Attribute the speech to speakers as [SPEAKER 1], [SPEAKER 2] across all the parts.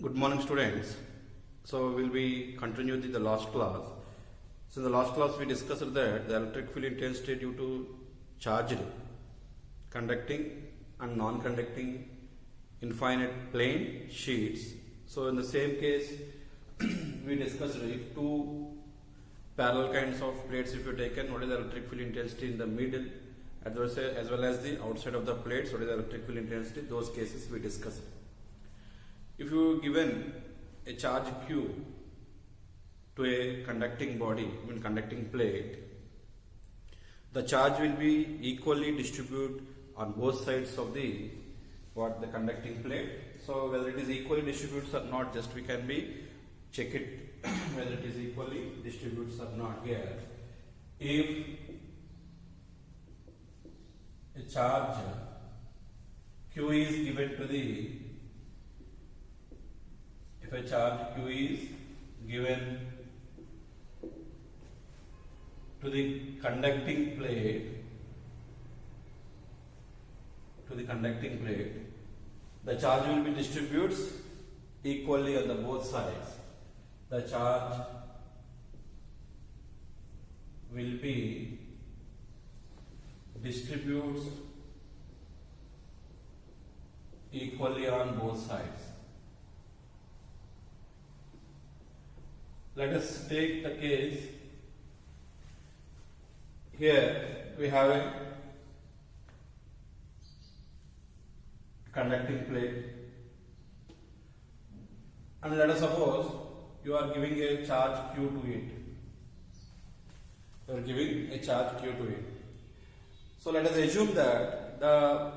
[SPEAKER 1] Good morning, students. So we'll be continuing with the last class. So in the last class we discussed that the electric field intensity due to charged, conducting and non-conducting infinite plane sheets. So in the same case we discussed if two parallel kinds of plates if you taken, what is the electric field intensity in the middle as well as the outside of the plates, what is the electric field intensity, those cases we discussed. If you given a charge Q to a conducting body, conducting plate, the charge will be equally distributed on both sides of the conducting plate. So whether it is equally distributed or not, just we can be check it whether it is equally distributed or not here. If a charge Q is given to the if a charge Q is given to the conducting plate, the charge will be distributed equally on the both sides. The charge will be distributed equally on both sides. Let us take the case. Here we have a conducting plate, and let us suppose you are giving a charge Q to it. You are giving a charge Q to it. So let us assume that the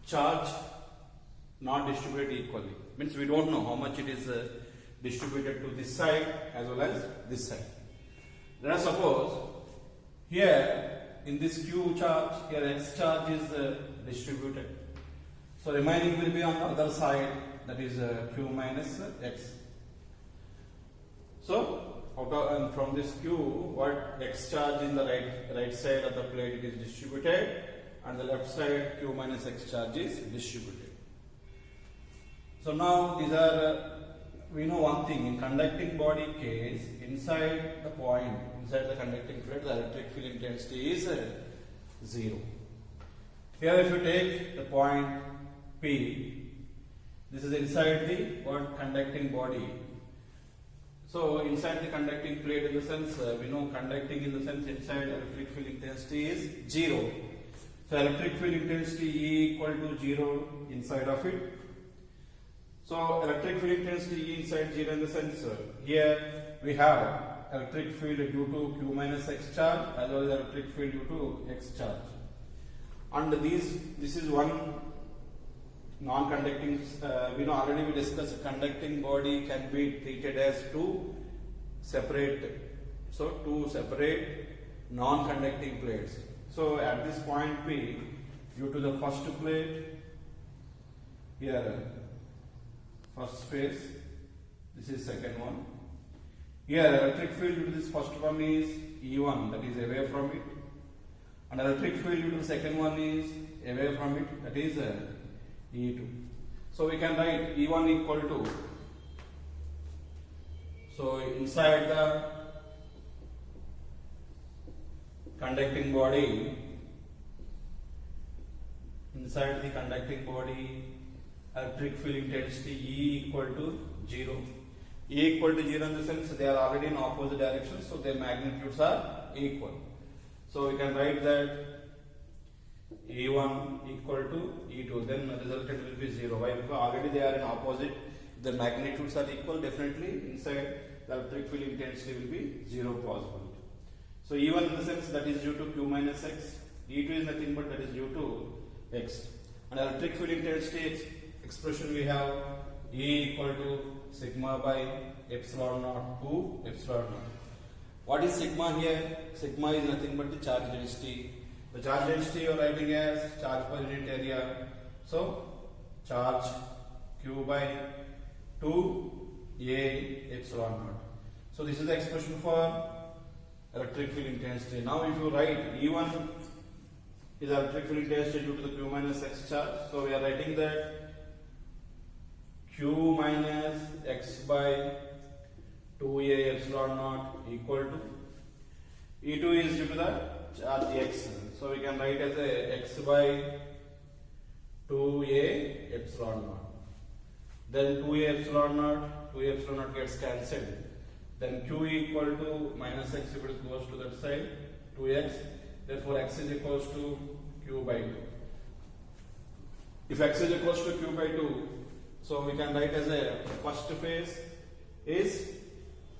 [SPEAKER 1] charge not distributed equally. Means we don't know how much it is distributed to this side as well as this side. Let us suppose here in this Q charge, here X charge is distributed. So remaining will be on the other side, that is Q minus X. So from this Q, what X charge in the right side of the plate it is distributed, and the left side Q minus X charge is distributed. So now these are we know one thing, in conducting body case, inside the conducting plate, the electric field intensity is 0. Here if you take the point P, this is inside the conducting body. So inside the conducting plate, in the sense, we know conducting in the sense inside electric field intensity is 0. So electric field intensity E equal to 0 inside of it. So electric field intensity E inside 0 in the sense, here we have electric field due to Q minus X charge as well as electric field due to X charge. And this is one non-conducting, we know already we discussed conducting body can be treated as two separate non-conducting plates. So at this point P, due to the first plate, here first phase, this is second one. Here electric field due to this first one is E1, that is away from it, and electric field due to the second one is away from it, that is E2. So we can write E1 equal to, so inside the conducting body, electric field intensity E equal to 0. E equal to 0 in the sense they are already in opposite directions, so their magnitudes are equal. So we can write that E1 equal to E2, then the resultant will be 0. Why? Because already they are in opposite, the magnitudes are equal, definitely inside the electric field intensity will be 0 possible. So E1 in the sense that is due to Q minus X, E2 is nothing but that is due to X. And electric field intensity expression we have E equal to sigma by epsilon naught to epsilon naught. What is sigma here? Sigma is nothing but the charge density. The charge density you are writing as charge per unit area. So charge Q by 2A epsilon naught. So this is the expression for electric field intensity. Now if you write E1 is electric field intensity due to the Q minus X charge. So we are writing that Q minus by 2a epsilon naught equal to E2 is due to the charge x. So we can write as a x by 2a epsilon naught. Then 2a epsilon naught gets cancelled. Then q equal to minus x if it goes to that side, 2x. Therefore x is equals to q by 2. If x is equals to q by 2, so we can write as a first phase is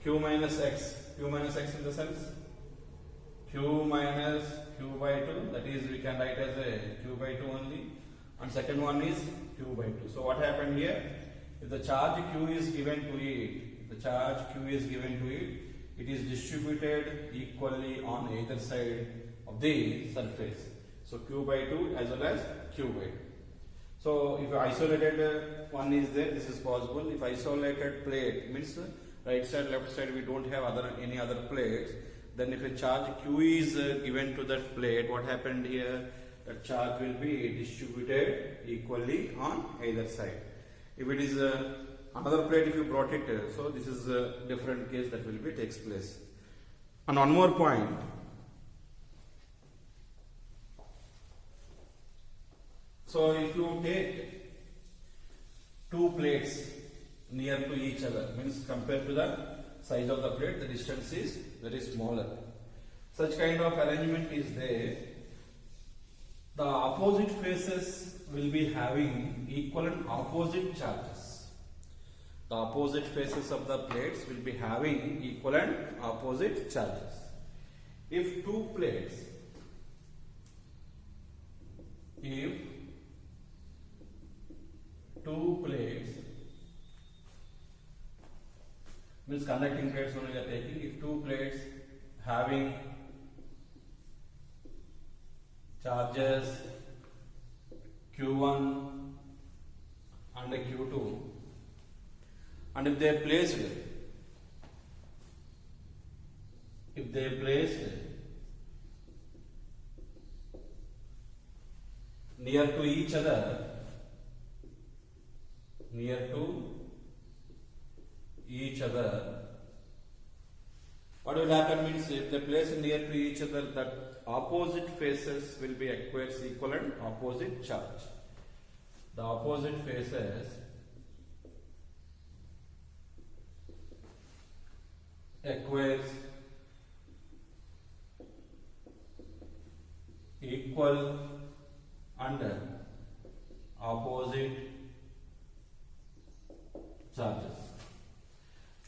[SPEAKER 1] q minus x. Q minus x in the sense q minus q by 2, that is we can write as a q by 2 only, and second one is q by 2. So what happened here? If the charge q is given to it, it is distributed equally on either side of the surface. So q by 2 as well as q by 2. So if isolated one is there, this is possible. If isolated plate means right side, left side, we don't have any other plates. Then if a charge q is given to that plate, what happened here? That charge will be distributed equally on either side. If it is another plate, if you brought it, so this is a different case that will be takes place. And one more point. So if you take two plates near to each other, means compared to the size of the plate, the distance is very smaller. Such kind of arrangement is there. The opposite faces will be having equal and opposite charges. The opposite faces of the plates will be having equal and opposite charges. If two plates, means conducting plates only we are taking. If two plates having charges q1 and q2, and if they are placed near to each other, what will happen means if they place near to each other, that opposite faces will be acquires equivalent opposite charge. The opposite faces acquires equal and opposite charges.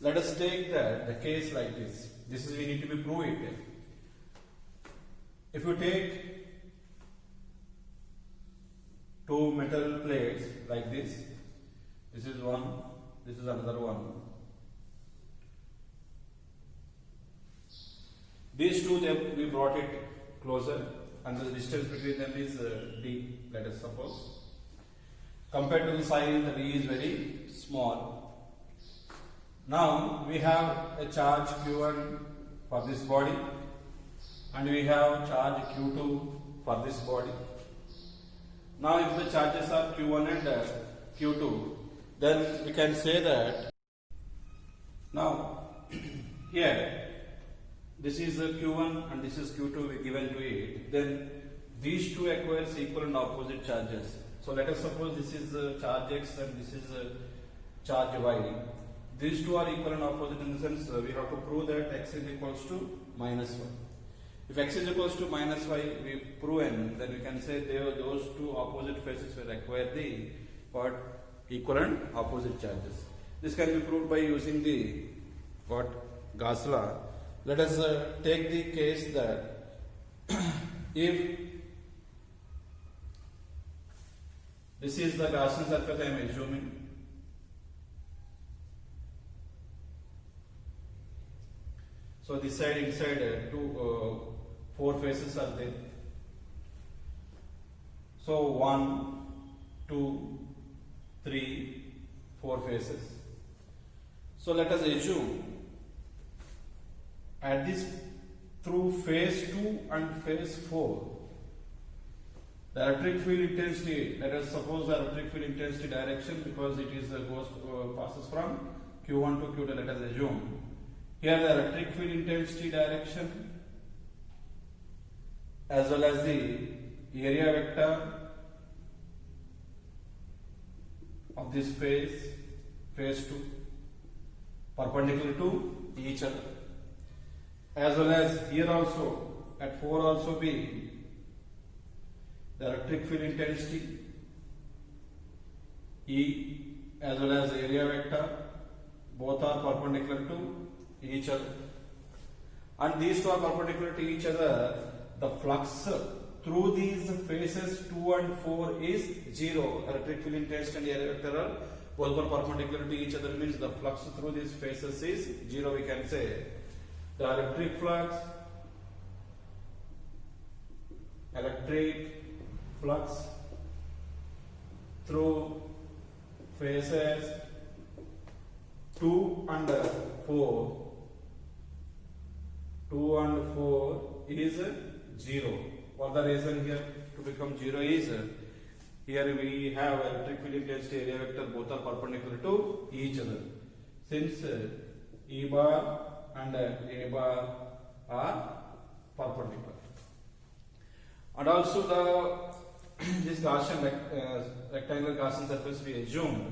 [SPEAKER 1] Let us take the case like this. This is we need to be proved. If you take two metal plates like this is one, this is another one. These two, we brought it closer, and the distance between them is d, let us suppose. Compared to the size, the d is very small. Now we have a charge q1 for this body, and we have charge q2 for this body. Now if the charges are q1 and q2, then we can say that now here this is q1 and this is q2 given to it, then these two acquires equal and opposite charges. So let us suppose this is charge x and this is charge y. These two are equal and opposite in the sense we have to prove that x is equals to minus y. If x is equals to minus y, we've proven, then we can say those two opposite faces will acquire the equal and opposite charges. This can be proved by using the Gauss law. Let us take the case that if this is the Gaussian surface I am assuming, so this side inside four faces are there. So 1, 2, 3, 4 faces. So let us assume at this through phase 2 and phase 4, the electric field intensity, let us suppose the electric field intensity direction, because it is passes from Q1 to Q2, let us assume. Here the electric field intensity direction as well as the area vector of this phase 2, perpendicular to each other, as well as here also at 4 also be the electric field intensity E as well as area vector, both are perpendicular to each other, and these two are perpendicular to each other. The flux through these phases 2 and 4 is 0. Electric field intensity and area vector are both are perpendicular to each other, means the flux through these phases is 0. We can say the electric flux through phases 2 and 4 is 0. What the reason here to become 0 is here we have electric field intensity area vector, both are perpendicular to each other, since E bar and A bar are perpendicular. And also the this Gaussian rectangular Gaussian surface, we assume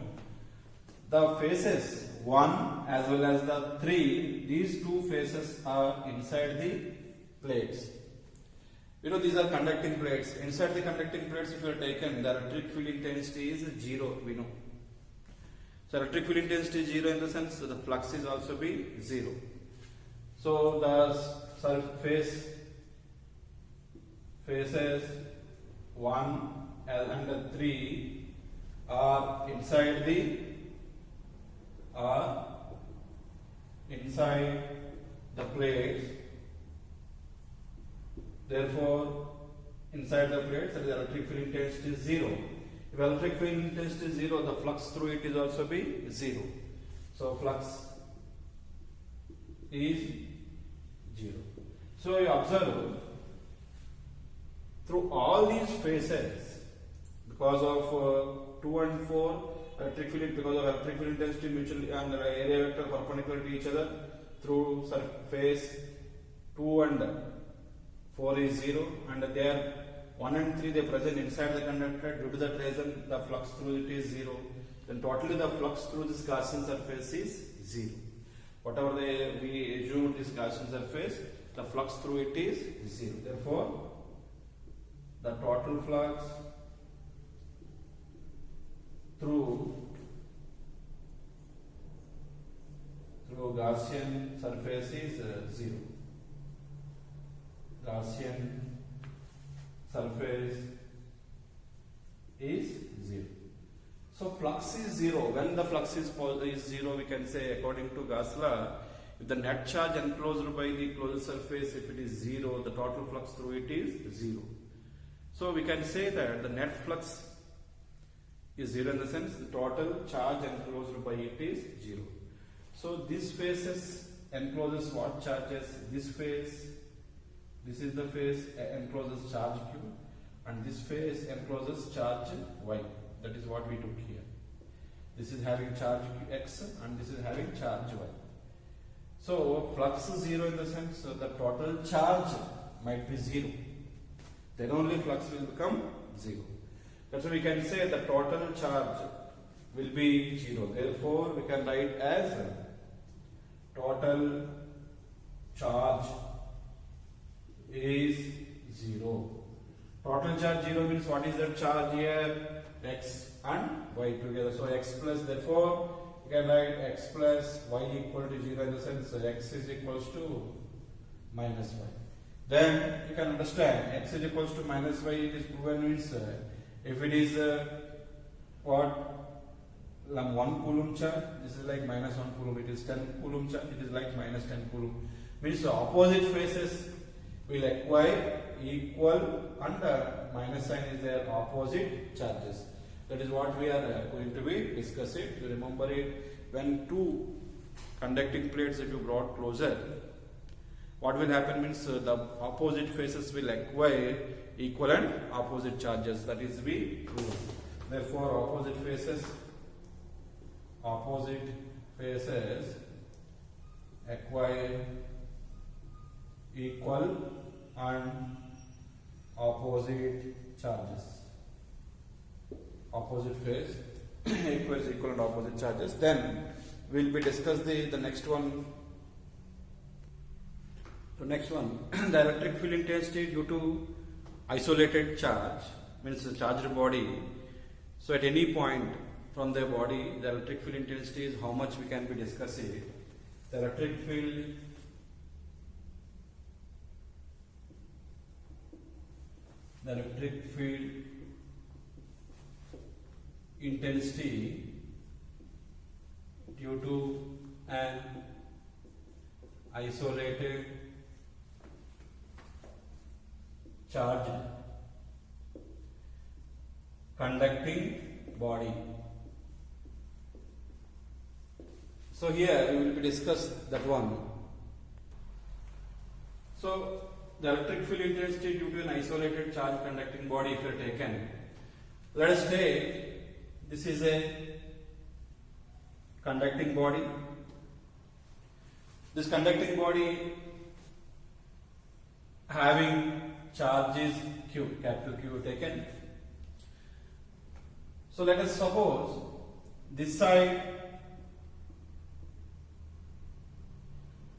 [SPEAKER 1] the faces 1 as well as the 3, these two faces are inside the plates. You know, these are conducting plates. Inside the conducting plates, if you are taken, the electric field intensity is 0, we know. So electric field intensity is 0 in the sense the flux is also be 0. So the faces 1 and 3 are inside the plates. Therefore, inside the plates, the electric field intensity is 0. If electric field intensity is 0, the flux through it is also be 0. So flux is 0. So you observe through all these phases, because of 2 and 4, electric field, because of electric field intensity mutually and area vector perpendicular to each other, through phase 2 and 4 is 0, and there 1 and 3 they present inside the conductor. Due to that reason, the flux through it is 0. Then totally the flux through this Gaussian surface is 0. Whatever we assume this Gaussian surface, the flux through it is 0. Therefore, the total flux through Gaussian surface is 0. Gaussian surface is 0. So flux is 0. When the flux is 0, we can say, according to Gauss law, if the net charge enclosed by the closed surface, if it is 0, the total flux through it is 0. So we can say that the net flux is 0 in the sense the total charge enclosed by it is 0. So this phases encloses what charges? This phase, this is the phase encloses charge Q, and this phase encloses charge Y. That is what we took here. This is having charge X and this is having charge Y. So flux is 0 in the sense the total charge might be 0. Then only flux will become 0. That's why we can say the total charge will be 0. Therefore, we can write as total charge is 0. Total charge 0 means what is that charge here? X and Y together. So x plus, therefore you can write x plus y equal to 0 in the sense x is equals to minus y. Then you can understand x is equals to minus y, it is proven means if it is what 1 coulomb charge, this is like minus 1 coulomb, it is 10 coulomb charge, it is like minus 10 coulomb. Means the opposite phases will acquire equal and minus sign is their opposite charges. That is what we are going to be discussing. You remember it, when two conducting plates if you brought closer, what will happen means the opposite phases will acquire equal and opposite charges. That is be true. Therefore, opposite faces acquire equal and opposite charges. Opposite phase equals equal and opposite charges. Then we'll be discuss the next one. The next one, the electric field intensity due to isolated charge, means the charged body. So at any point from the body, the electric field intensity is how much we can be discussing. The electric field intensity due to an isolated charged conducting body. So here we will be discuss that one. So the electric field intensity due to an isolated charge conducting body, if you are taken, let us take this is a conducting body. This conducting body having charges Q, capital Q taken. So let us suppose this side,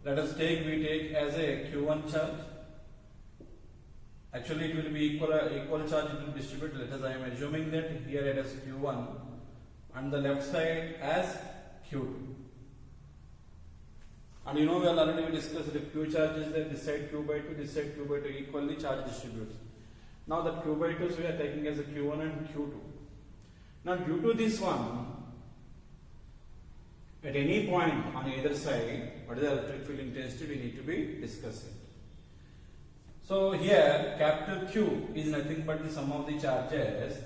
[SPEAKER 1] let us take, we take as a Q1 charge. Actually it will be equal charge, it will distribute. Let us, I am assuming that here it is Q1 and the left side as Q2. And you know, we already discussed that if Q charge is there, this side Q by 2, this side Q by 2, equally charge distributes. Now that Q by 2, so we are taking as a Q1 and Q2. Now due to this one, at any point on either side, what is the electric field intensity, we need to be discussing. So here capital Q is nothing but the sum of the charges,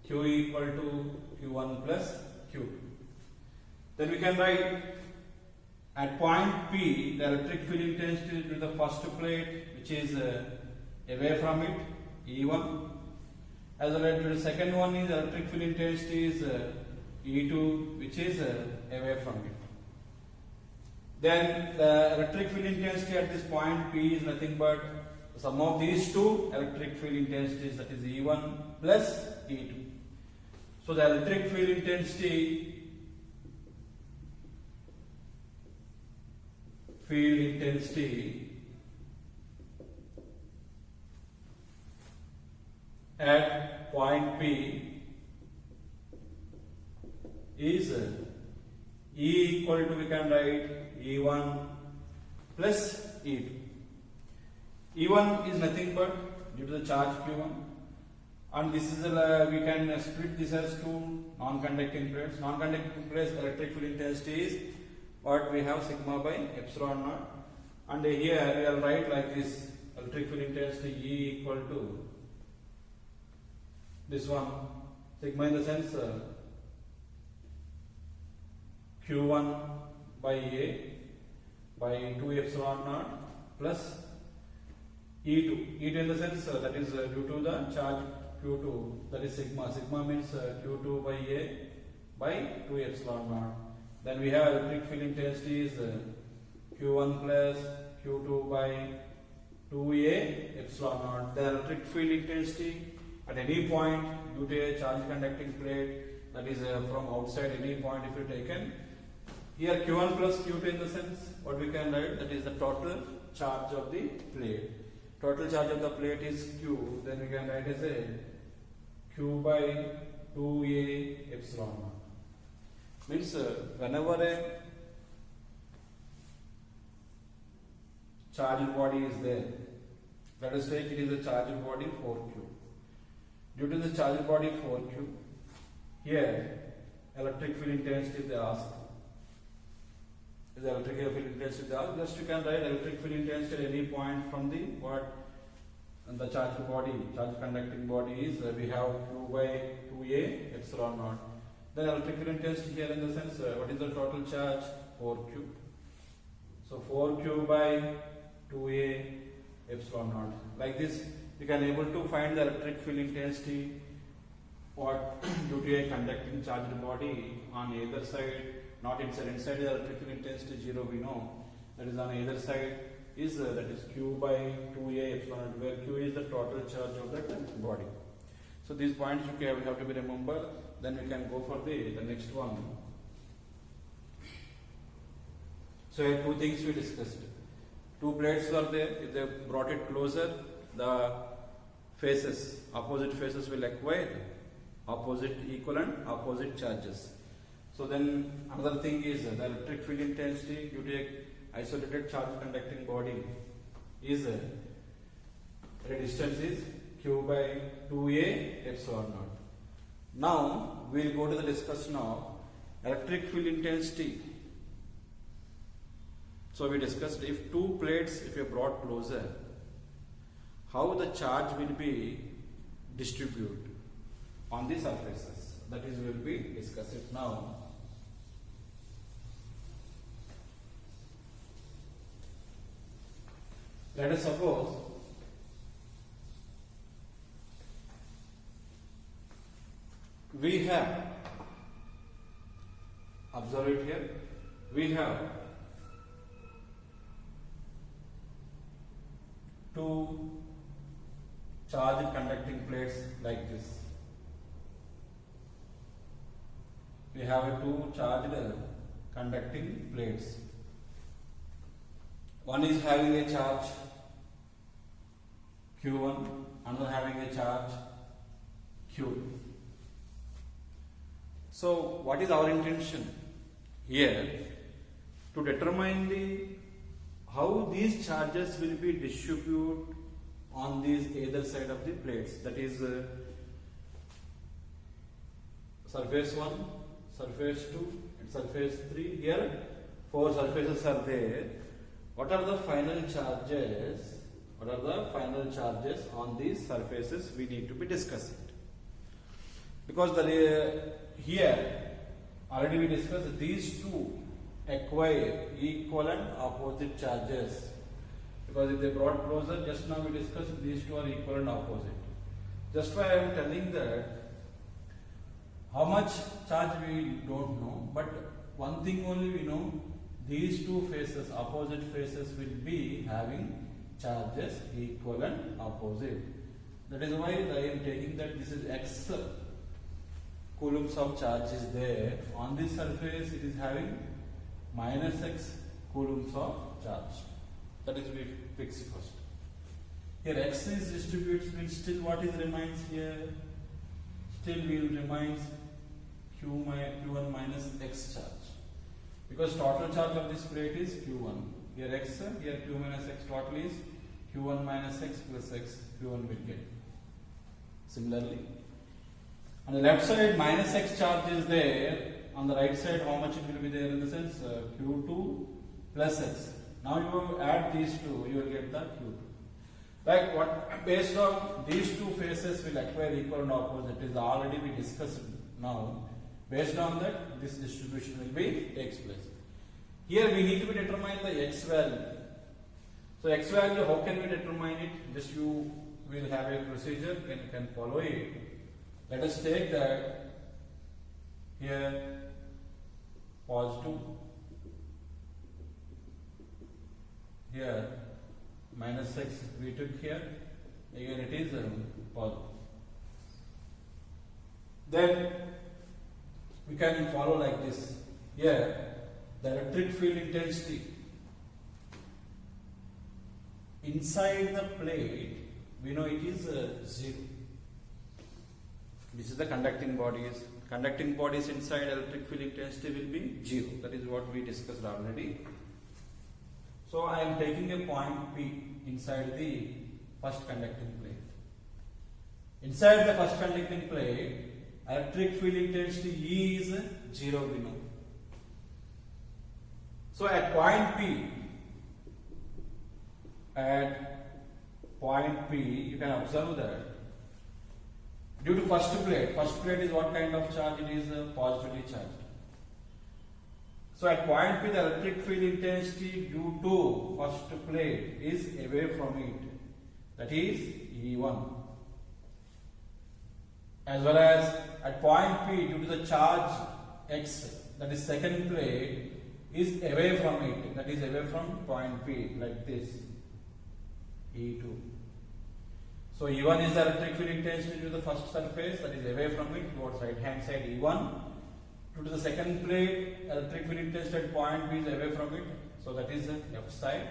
[SPEAKER 1] Q equal to Q1 plus Q2. Then we can write at point P, the electric field intensity to the first plate, which is away from it, E1. As well as to the second one is electric field intensity is E2, which is away from it. Then the electric field intensity at this point P is nothing but the sum of these two electric field intensities, that is E1 plus E2. So the electric field intensity at point P is E equal to, we can write E1 plus E2. E1 is nothing but due to the charge Q1, and this is we can split this as two non-conducting plates. Non-conducting plates electric field intensity is what we have sigma by epsilon naught, and here we will write like this: electric field intensity E equal to this one, sigma in the sense Q1 by A by 2 epsilon naught plus E2. E2 in the sense that is due to the charge Q2, that is sigma. Sigma means Q2 by A by 2 epsilon naught. Then we have electric field intensity is Q1 plus Q2 by 2A epsilon naught. The electric field intensity at any point due to a charge conducting plate, that is from outside any point if you taken. Here Q1 plus Q2 in the sense what we can write, that is the total charge of the plate. Total charge of the plate is Q, then we can write as a Q by 2A epsilon naught. Means whenever a charged body is there, let us take it is a charged body 4Q. Due to the charged body 4Q, here electric field intensity they ask. Is the electric field intensity they ask? Just you can write electric field intensity at any point from the what? And the charged body, charge conducting body is we have Q by 2A epsilon naught. Then electric field intensity here in the sense what is the total charge? 4Q. So 4Q by 2A epsilon naught. Like this, you can able to find the electric field intensity what due to a conducting charged body on either side not inside. Inside the electrical intensity 0 we know. That is on either side is that is Q by 2A epsilon naught, where Q is the total charge of that body. So these points you have to be remembered. Then we can go for the next one. So here two things we discussed. Two plates were there. If they brought it closer, the faces, opposite faces will acquire opposite equivalent opposite charges. So then another thing is the electric field intensity due to a isolated charge conducting body is the distance is Q by 2A epsilon naught. Now we will go to the discussion of electric field intensity. So we discussed if two plates, if you brought closer, how the charge will be distributed on the surfaces. That is, we will be discussing now. Let us suppose we have, observe it here, we have two charge conducting plates like this. We have two charged conducting plates. One is having a charge Q1, another having a charge Q2. So what is our intention here? To determine how these charges will be distributed on these either side of the plates. That is surface 1, surface 2 and surface 3. Here 4 surfaces are there. What are the final charges? What are the final charges on these surfaces? We need to be discussing. Because here already we discussed these two acquire equivalent opposite charges. Because if they brought closer, just now we discussed these two are equal and opposite. Just why I am telling that how much charge we don't know, but one thing only we know, these two faces, opposite faces will be having charges equal and opposite. That is why I am taking that this is X coulombs of charge is there. On this surface it is having minus X coulombs of charge. That is we fix first. Here X is distributes, means still what is remains here? Still will remains Q1 minus X charge. Because total charge of this plate is Q1. Here X, here Q minus X, total is Q1 minus X plus X, Q1 will get. Similarly, on the left side minus X charge is there. On the right side how much it will be there in the sense Q2 plus X. Now you add these two, you will get the Q2. Like what, based on these two faces will acquire equal and opposite is already we discussed now. Based on that, this distribution will be takes place. Here we need to determine the X value. So X value, how can we determine it? Just you will have a procedure and you can follow it. Let us take that here positive, here minus X we took here, again it is positive. Then we can follow like this. Here the electric field intensity inside the plate, we know it is 0. This is the conducting bodies. Conducting bodies inside electric field intensity will be 0. That is what we discussed already. So I am taking a point P inside the first conducting plate. Inside the first conducting plate, electric field intensity E is 0 we know. So at point P, you can observe that due to first plate is what kind of charge? It is positively charged. So at point P, the electric field intensity due to first plate is away from it. That is E1. As well as at point P, due to the charge X, that is second plate, is away from it, that is away from point P, like this, E2. So E1 is the electric field intensity to the first surface, that is away from it towards right hand side E1. To the second plate, electric field intensity at point P is away from it, so that is the left side.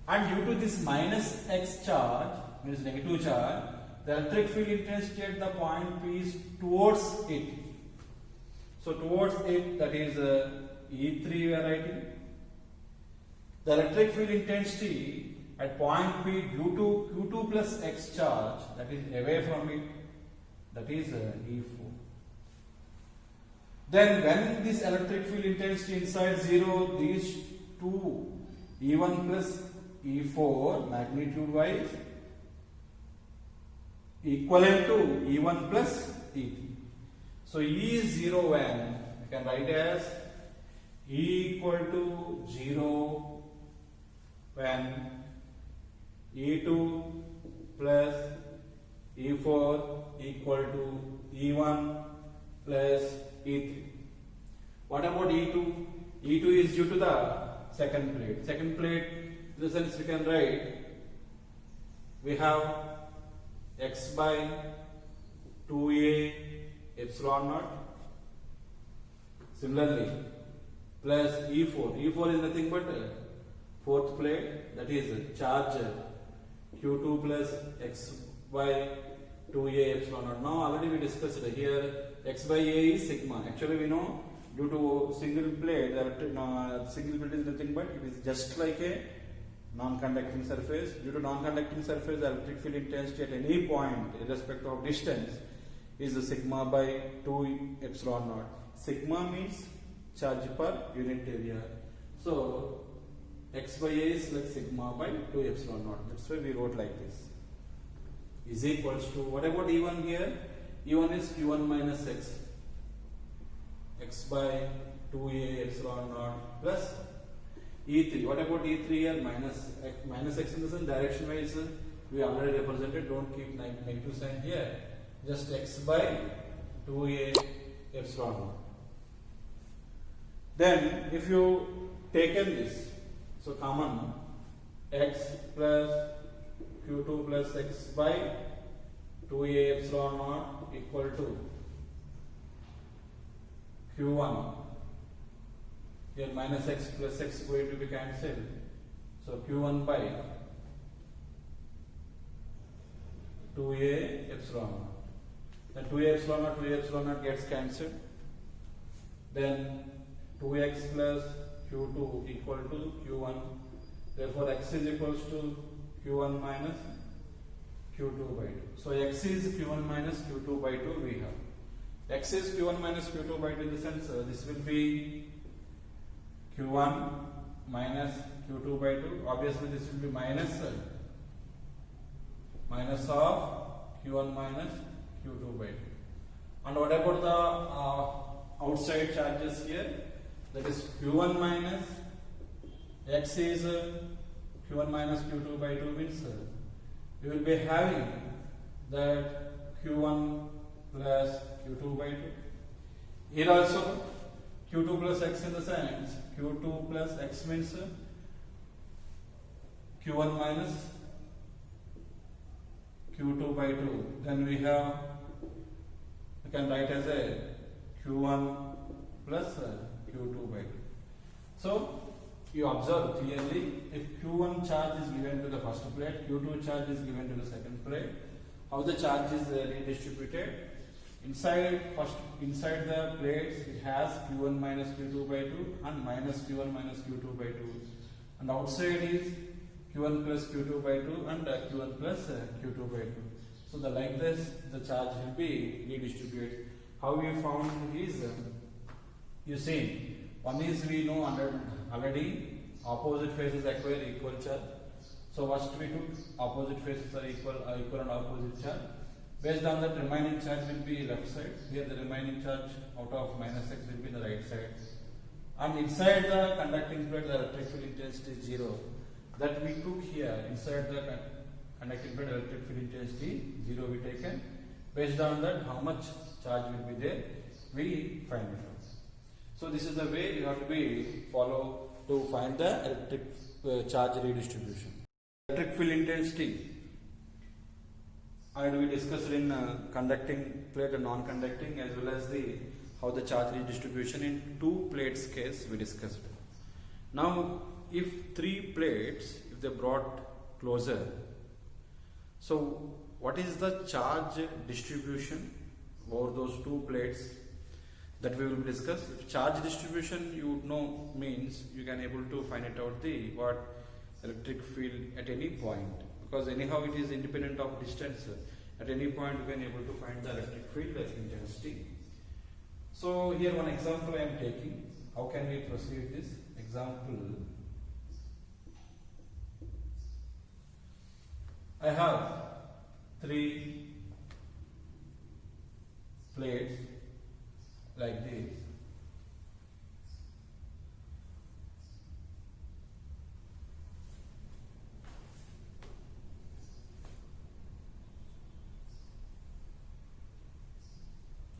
[SPEAKER 1] And due to this minus X charge, means negative charge, the electric field intensity at the point P is towards it. So towards it, that is E3 we are writing. The electric field intensity at point P due to Q2 plus X charge, that is away from it, that is E4. Then when this electric field intensity inside 0, these two E1 plus E4 magnitude wise equivalent to E1 plus E3. So E is 0 when you can write as E equal to 0 when E2 plus E4 equal to E1 plus E3. What about E2? E2 is due to the second plate. Second plate, in the sense we can write, we have x by 2a epsilon naught. Similarly, plus E4. E4 is nothing but fourth plate, that is charge Q2 plus x by 2a epsilon naught. Now already we discussed it here. X by A is sigma. Actually, we know due to single plate, single plate is nothing but it is just like a non-conducting surface. Due to non-conducting surface, the electric field intensity at any point, irrespective of distance, is the sigma by 2 epsilon naught. Sigma means charge per unit area. So x by A is like sigma by 2 epsilon naught. That's why we wrote like this. Is equals to, what about E1 here? E1 is Q1 minus x, x by 2a epsilon naught plus E3. What about E3 here? Minus x in the sense direction wise we already represented. Don't keep negative sign here. Just x by 2a epsilon naught. Then if you taken this, so common x plus Q2 plus x by 2a epsilon naught equal to Q1. Here minus x plus x going to be cancelled. So Q1 by 2a epsilon naught. Then 2a epsilon naught gets cancelled. Then 2x plus Q2 equal to Q1. Therefore, x is equals to Q1 minus Q2 by 2. So x is Q1 minus Q2 by 2 we have. X is Q1 minus Q2 by 2 in the sense this will be Q1 minus Q2 by 2. Obviously this will be minus of Q1 minus Q2 by 2. And what about the outside charges here? That is Q1 minus x is Q1 minus Q2 by 2 means we will be having that Q1 plus Q2 by 2. Here also Q2 plus x in the sense Q2 plus x means Q1 minus Q2 by 2. Then we have, you can write as a Q1 plus Q2 by 2. So you observe clearly, if Q1 charge is given to the first plate, Q2 charge is given to the second plate, how the charge is redistributed. Inside the plates it has Q1 minus Q2 by 2 and minus Q1 minus Q2 by 2, and outside is Q1 plus Q2 by 2 and Q1 plus Q2 by 2. So like this the charge will be redistributed. How we found is, you see, one is we know already opposite faces acquire equal charge. So first we took opposite faces are equal and opposite charge. Based on that, remaining charge will be left side. Here the remaining charge out of minus x will be the right side. And inside the conducting plate the electric field intensity is 0. That we took here. Inside the conducting plate electric field intensity 0 we taken. Based on that, how much charge will be there, we find it out. So this is the way you have to be follow to find the electric charge redistribution. Electric field intensity. And we discussed in conducting plate and non-conducting, as well as the how the charge redistribution in two plates case we discussed. Now, if three plates, if they brought closer, so what is the charge distribution over those two plates? That we will discuss. If charge distribution you would know means you can able to find it out the what electric field at any point, because anyhow it is independent of distance. At any point you can able to find the electric field intensity. So here one example I am taking. How can we proceed this example? I have three plates like this.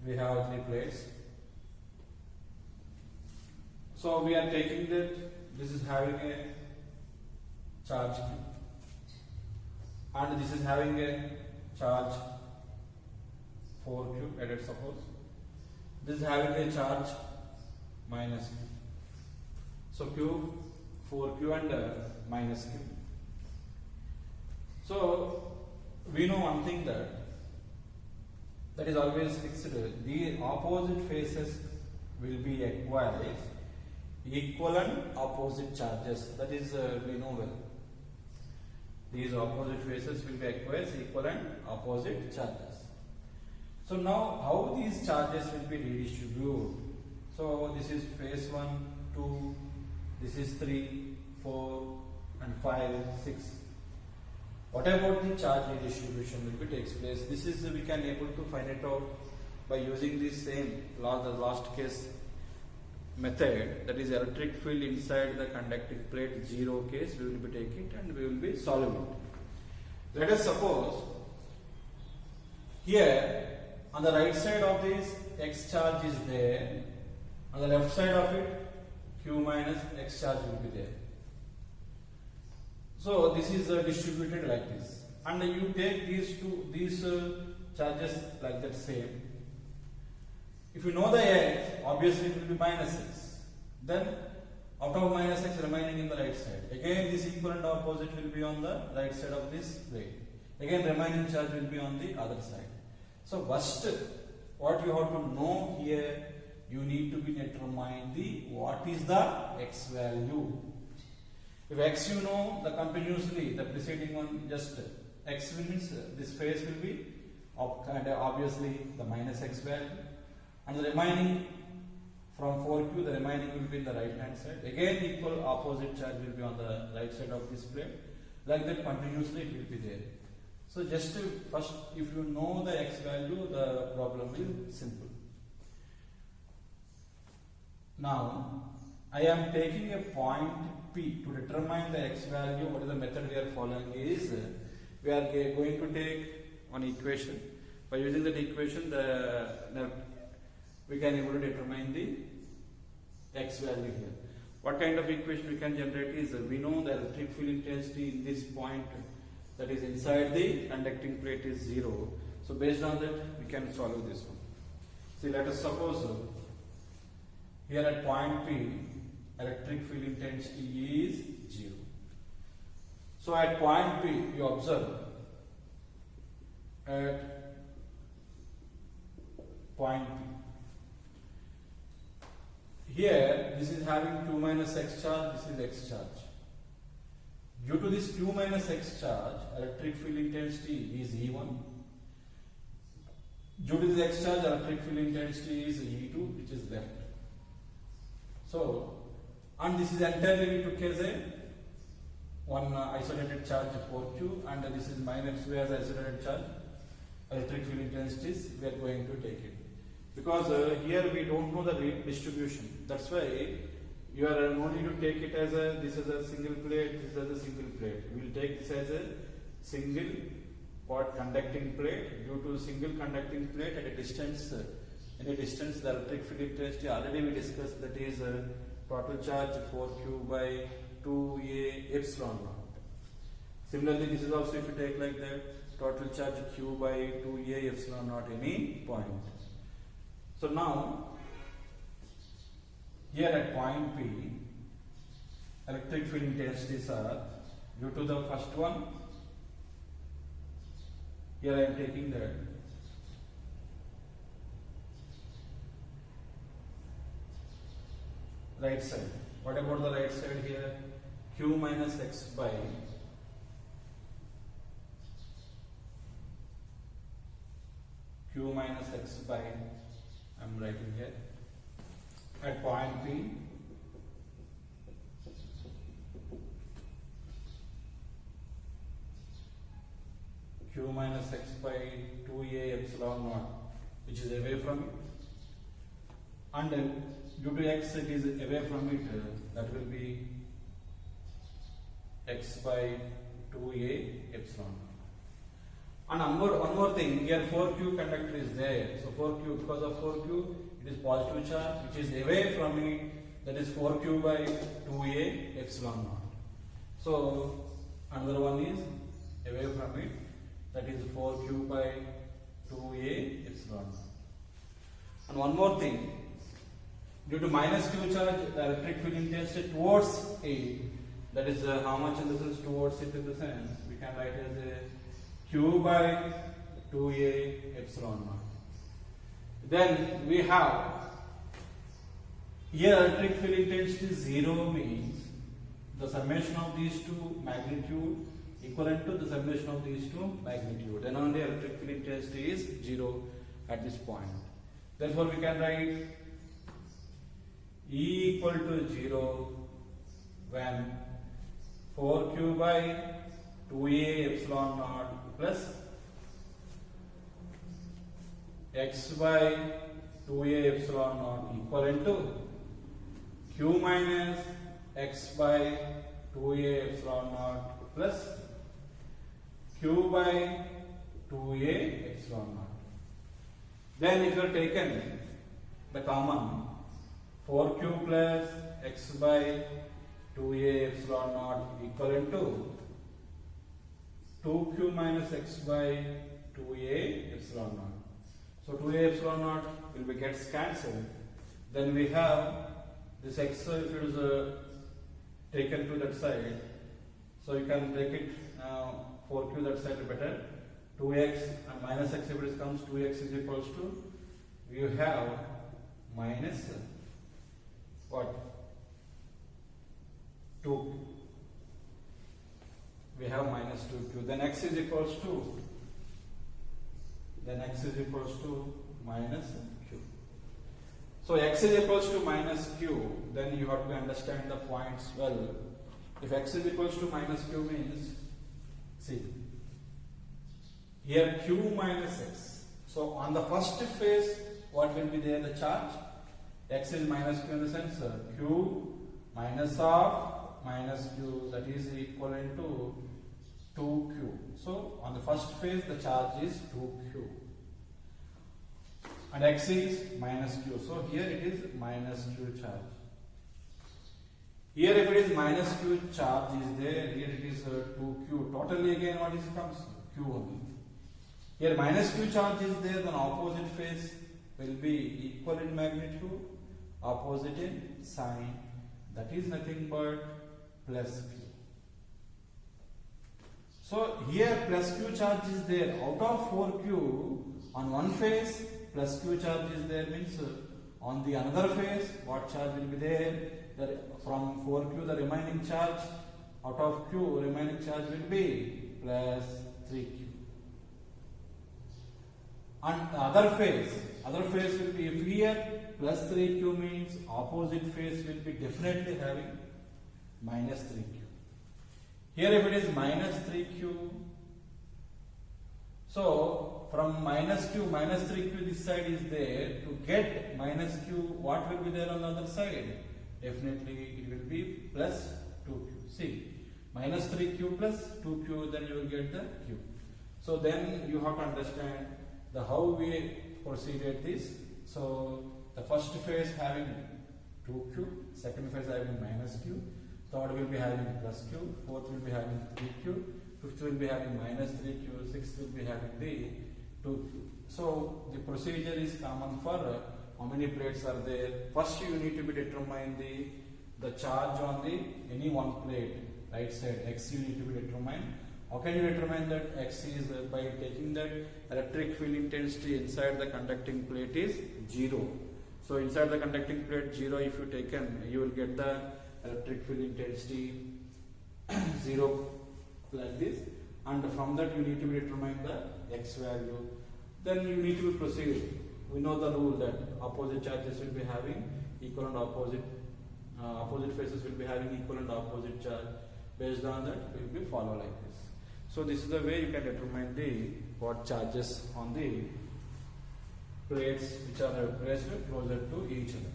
[SPEAKER 1] We have three plates. So we are taking that this is having a charge Q and this is having a charge 4Q, let us suppose. This is having a charge minus Q. So Q, 4Q and minus Q. So we know one thing that is always fixed. The opposite faces will be equivalent opposite charges. That is we know well. These opposite faces will be equivalent opposite charges. So now how these charges will be redistributed? So this is phase 1, 2, this is 3, 4 and 5, 6. What about the charge redistribution will be takes place? This is we can able to find it out by using this same the last case method, that is electric field inside the conducting plate 0 case. We will be taking it and we will be solving it. Let us suppose here on the right side of this X charge is there, on the left side of it Q minus X charge will be there. So this is distributed like this, and you take these charges like that same. If you know the X, obviously it will be minus X. Then out of minus X remaining in the right side. Again this equivalent opposite will be on the right side of this plate. Again remaining charge will be on the other side. So first what you have to know here, you need to be determine the what is the X value. If X you know the continuously, the preceding one just X means this phase will be and obviously the minus X value, and the remaining from 4Q the remaining will be in the right hand side. Again equal opposite charge will be on the right side of this plate. Like that continuously it will be there. So just first if you know the X value, the problem is simple. Now I am taking a point P to determine the X value. What is the method we are following is we are going to take one equation. By using that equation we can able to determine the X value here. What kind of equation we can generate is we know the electric field intensity in this point, that is inside the conducting plate, is 0. So based on that we can solve this one. See, let us suppose here at point P electric field intensity is 0. So at point P you observe at point P. Here this is having Q minus X charge, this is X charge. Due to this Q minus X charge, electric field intensity is E1. Due to this X charge, electric field intensity is E2, which is left. So, and this is entirely we took as a one isolated charge 4Q, and this is minus Q as isolated charge. Electric field intensities we are going to take it, because here we don't know the distribution. That's why you are no need to take it as a this is a single plate, this is a single plate. We will take this as a single conducting plate. Due to single conducting plate at a distance any distance, the electric field intensity already we discussed, that is total charge 4q by 2a epsilon naught. Similarly, this is also if you take like that, total charge q by 2a epsilon naught any point. So now, here at point P, electric field intensities are, due to the first one, here I am taking that right side. What about the right side here? Q minus x by I am writing here at point P, q minus x by 2a epsilon naught, which is away from it, and due to x it is away from it, that will be x by 2a epsilon naught. And one more thing, here 4q conductor is there, so 4q, because of 4q it is positive charge which is away from it, that is 4q by 2a epsilon naught. So another one is away from it, that is 4q by 2a epsilon naught. And one more thing, due to minus q charge, the electric field intensity towards it, that is how much in the sense towards it, in the sense we can write as a q by 2a epsilon naught. Then we have here electric field intensity 0 means the summation of these two magnitude equivalent to the summation of these two magnitude. Then only electric field intensity is 0 at this point. Therefore we can write E equal to 0 when 4q by 2a epsilon naught plus x by 2a epsilon naught equivalent to q minus x by 2a epsilon naught plus q by 2a epsilon naught. Then if you have taken the common 4q plus x by 2a epsilon naught equivalent to 2q minus x by 2a epsilon naught. So 2a epsilon naught will be gets cancelled. Then we have this x, if it is taken to that side, so you can take it now 4q that side better, 2x and minus x, if it comes 2x is equals to, you have minus what? 2. We have minus 2q. Then x is equals to, minus q. So x is equals to minus q, then you have to understand the points well. If x is equals to minus q means, see, here q minus x. So on the first phase, what will be there? The charge. X is minus q in the sense q minus of minus q, that is equivalent to 2q. So on the first phase the charge is 2q and x is minus q. So here it is minus q charge. Here if it is minus q charge is there, here it is 2q. Totally again what is comes? Q only. Here minus q charge is there, then opposite phase will be equal in magnitude, opposite in sign. That is nothing but plus q. So here plus q charge is there. Out of 4q, on one phase plus q charge is there, means on the another phase what charge will be there? From 4q the remaining charge, out of q remaining charge will be plus 3q. And the other phase will be, if here plus 3q means opposite phase will be definitely having minus 3q. Here if it is minus 3q, so from minus 3q this side is there. To get minus q, what will be there on the other side? Definitely it will be plus 2q. See, minus 3q plus 2q, then you will get the q. So then you have to understand the how we proceeded this So the first phase having 2q, second phase having minus q, third will be having plus q, fourth will be having 3q, fifth will be having minus 3q, sixth will be having the 2q. So the procedure is common for how many plates are there. First you need to be determine the charge on the any one plate, right side, x you need to be determined. How can you determine that x is by taking that electric field intensity inside the conducting plate is 0. So inside the conducting plate 0 if you taken, you will get the electric field intensity 0 like this, and from that you need to determine the x value. Then you need to proceed. We know the rule that opposite charges will be having equal and opposite phases will be having equal and opposite charge. Based on that, we will be follow like this. So this is the way you can determine the what charges on the plates which are placed closer to each other.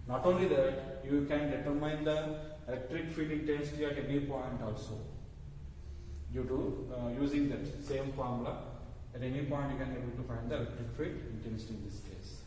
[SPEAKER 1] Not only that, you can determine the electric field intensity at any point also. Due to using that same formula, at any point you can able to find the electric field intensity in this case.